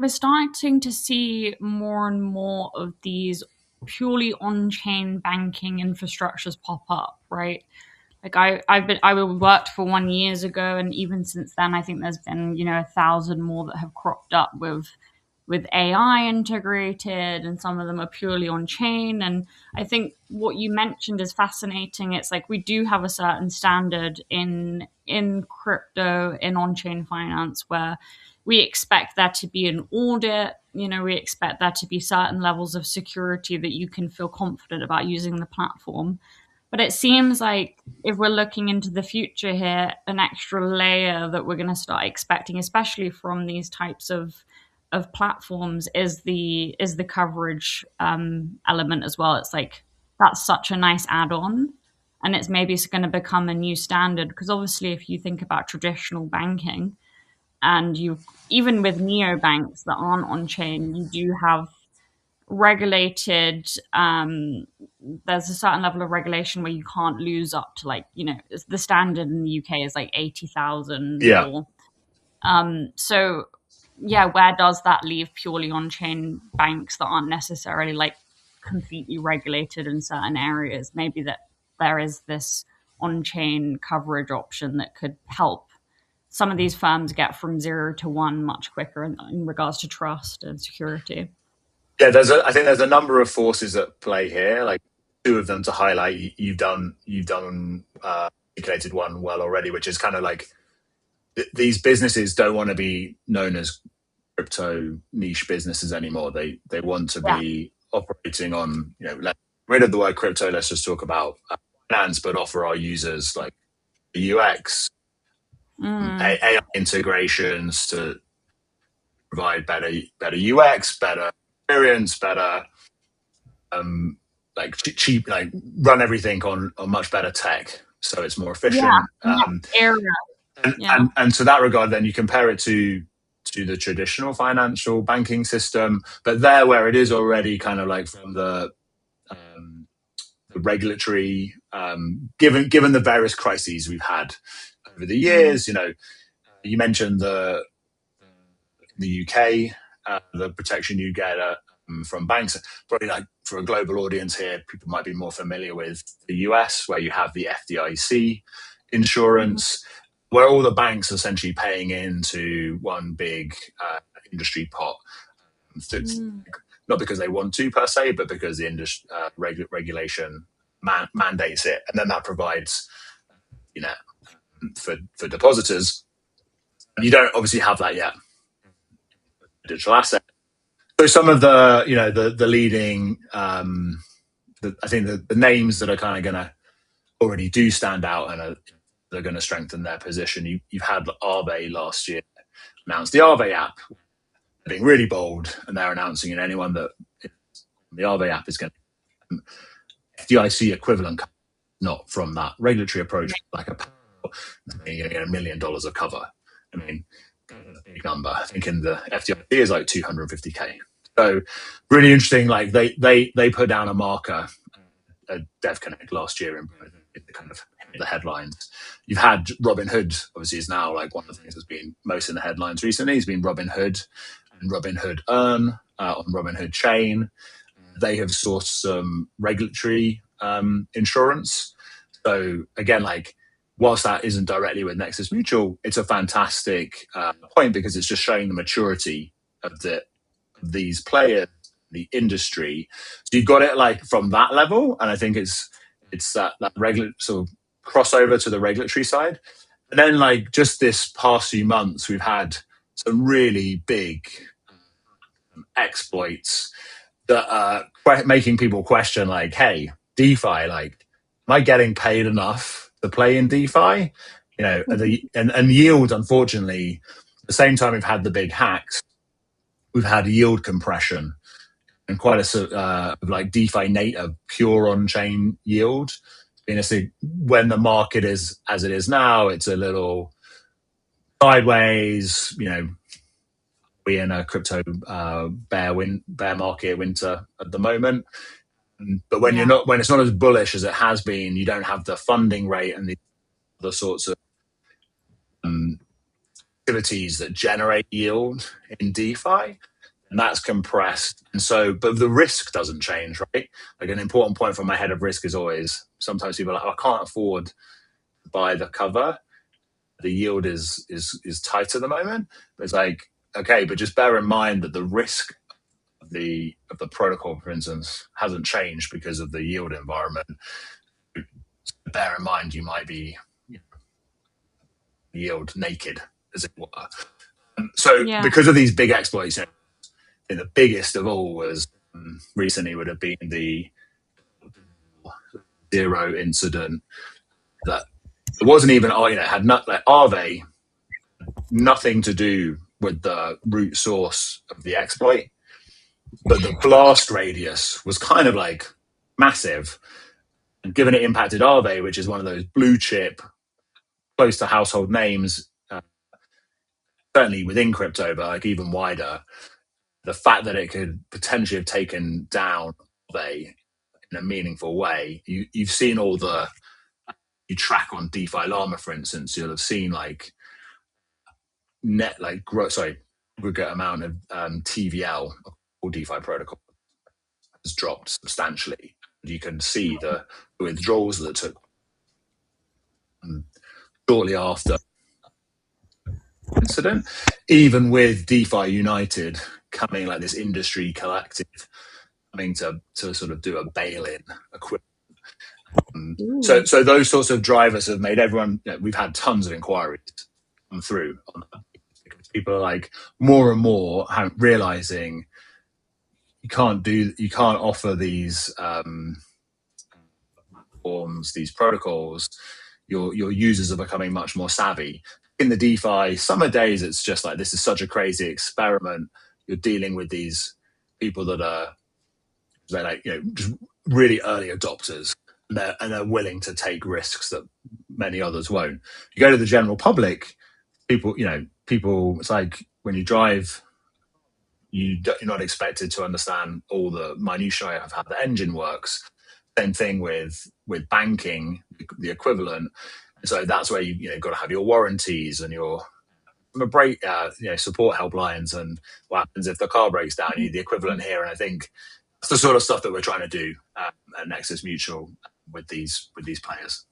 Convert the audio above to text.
we're starting to see more and more of these purely on-chain banking infrastructures pop up, right? Like I worked for 1 years ago, and even since then, I think there's been 1,000 more that have cropped up with AI integrated, and some of them are purely on chain. And I think what you mentioned is fascinating. It's like we do have a certain standard in crypto, in on chain finance, where we expect there to be an audit. We expect there to be certain levels of security that you can feel confident about using the platform. But it seems like if we're looking into the future here, an extra layer that we're going to start expecting, especially from these types of platforms, is the coverage element as well. It's like that's such a nice add-on, and it's maybe going to become a new standard, because obviously, if you think about traditional banking, and you even with neobanks that aren't on chain, you do have regulated there's a certain level of regulation where you can't lose up to, like, the standard in the UK is like 80,000, Yeah. or so yeah, where does that leave purely on chain banks that aren't necessarily like completely regulated in certain areas? Maybe that there is this on chain coverage option that could help some of these firms get from 0 to 1 much quicker in regards to trust and security. Yeah, I think there's a number of forces at play here. Like two of them to highlight. You've done articulated one well already, which is kind of like these businesses don't want to be known as crypto niche businesses anymore. They want to Yeah. be operating on, let's get rid of the word crypto. Let's just talk about finance, but offer our users like UX, Mm. AI integrations to provide better UX, better experience, better like cheap, like run everything on much better tech, so it's more Yeah. efficient. Next era. And, Yeah. and to that regard, then you compare it to the traditional financial banking system, but there where it is already kind of like from um, the regulatory, given the various crises we've had over the Mm. years, you mentioned the UK, the protection you get from banks. Probably like for a global audience here, people might be more familiar with the US, where you have the FDIC Mhm. insurance, where all the banks are essentially paying into one big industry pot. Mm. Not because they want to per se, but because the industry regulation mandates it, and then that provides, you know, for depositors. You don't obviously have that yet. Digital asset. So some of the the leading I think the names that are kind of going to already do stand out and they're going to strengthen their position. You've had Aave last year announce the Aave app, being really bold, and they're announcing, and anyone that the Aave app is going to FDIC equivalent, not from that regulatory approach, like you're going to get $1 million of cover. I mean, big number. I think in the FDIC is like 250K. So really interesting. Like they put down a marker at DevConnect last year in the kind of the headlines. You've had Robinhood, obviously, is now like one of the things that's been most in the headlines recently. Has been Robinhood and Robinhood Earn on Robinhood Chain. They have sourced some regulatory insurance. So again, like whilst that isn't directly with Nexus Mutual, it's a fantastic point because it's just showing the maturity of these players, the industry. So you've got it like from that level, and I think it's that regular sort of crossover to the regulatory side. And then like just this past few months, we've had some really big exploits that are making people question, like, hey, DeFi, like, am I getting paid enough to play in DeFi? And yield, unfortunately, at the same time we've had the big hacks, we've had yield compression and quite a like DeFi native pure on chain yield. When the market is as it is now, it's a little sideways. We're in a crypto bear market winter at the moment. But when Yeah. when it's not as bullish as it has been, you don't have the funding rate and the other sorts of um, activities that generate yield in DeFi. and that's compressed. And so, but the risk doesn't change, right? Like an important point from my head of risk is always sometimes people are like, oh, I can't afford to buy the cover. The yield is tight at the moment. But it's like, okay, but just bear in mind that the risk of the protocol, for instance, hasn't changed because of the yield environment. Bear in mind you might be yield naked, as it were. So Yeah. because of these big exploits, the biggest of all was recently would have been the zero incident that it wasn't even had not like Arve nothing to do with the root source of the exploit, but the blast radius was kind of like massive. And given it impacted Arve, which is one of those blue chip, close to household names, certainly within crypto, but like even wider, the fact that it could potentially have taken down Arve in a meaningful way. You've seen all the you track on DeFi Llama, for instance, you'll have seen like net like aggregate amount of TVL or DeFi protocol has dropped substantially. You can see the withdrawals that took shortly after incident, even with DeFi United coming like this industry collective coming to sort of do a bail-in equivalent. So those sorts of drivers have made everyone. We've had tons of inquiries come through on that because people are like more and more realizing you can't offer these forms, these protocols. Your users are becoming much more savvy. In the DeFi summer days, it's just like this is such a crazy experiment. You're dealing with these people that are they're like just really early adopters, and they're willing to take risks that many others won't. You go to the general public, people. It's like when you drive, you're not expected to understand all the minutiae of how the engine works. Same thing with banking, the equivalent. So that's where you got to have your warranties and your support helplines, and what happens if the car breaks down. You need the equivalent here, and I think that's the sort of stuff that we're trying to do at Nexus Mutual with these players.